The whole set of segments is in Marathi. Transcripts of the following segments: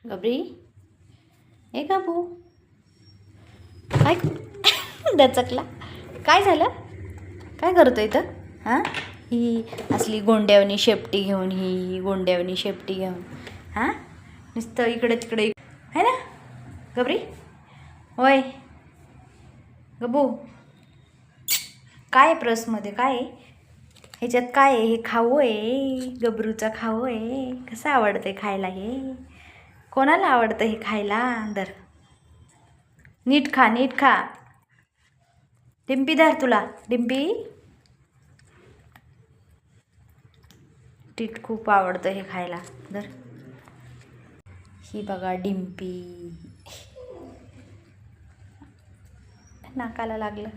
गबरी ए बाबू काय दचकला? काय झालं? काय करतो इथं? हां, ही असली गोंड्यावनी शेपटी घेऊन, ही गोंड्यावनी शेपटी घेऊन हां नुसतं इकडे तिकडे आहे ना गबरी? होय गबू, काय आहे प्रसमध्ये? काय आहे ह्याच्यात? काय आहे? हे खाऊ आहे, गबरूचा खाऊ आहे. कसं आवडतं खायला हे? कोणाला आवडतं हे खायला? दर नीट खा, नीट खा. डिंपी धर तुला. डिंपी टीट खूप आवडतं हे खायला. धर. ही बघा डिंपी, नाकाला लागलं.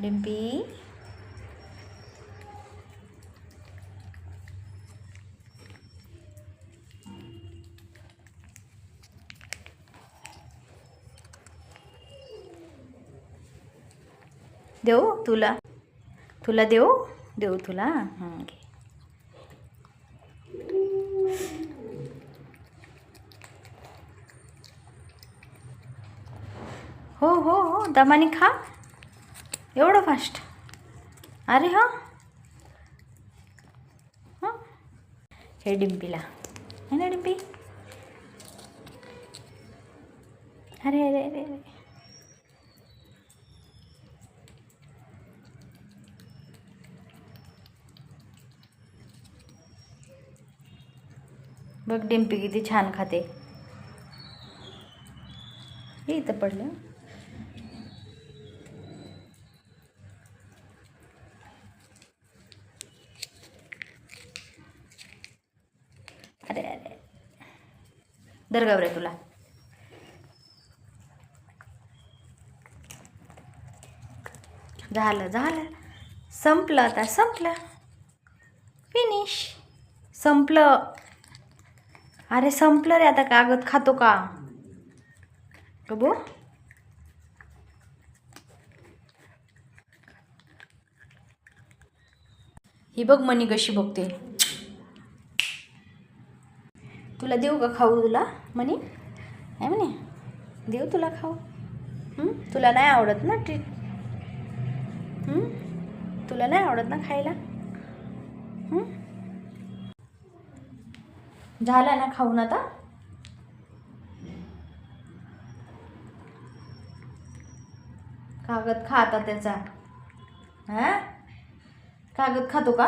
डिंपी देऊ तुला? तुला देऊ? देऊ तुला? घे. हो हो हो, दमाने खा. एवढं फास्ट? अरे हां हां, हे डिंपीला है ना डिंपी? अरे अरे अरे अरे, बघ डिंपी किती छान खाते. हे इथं पडलं. अरे अरे, दर गबरे तुला. झालं झालं, संपलं आता, संपलं. फिनिश. संपलं. अरे संपलं रे आता. कागद खातो का गबू? ही बघ मनी कशी बघते. तुला देऊ का खाऊ? तुला मनी आहे म्हणे, देऊ तुला खाऊ? तुला नाही आवडत ना ट्रीट? तुला नाही आवडत ना खायला? झाला ना खाऊन आता? कागद खा आता त्याचा. हां, कागद खातो का?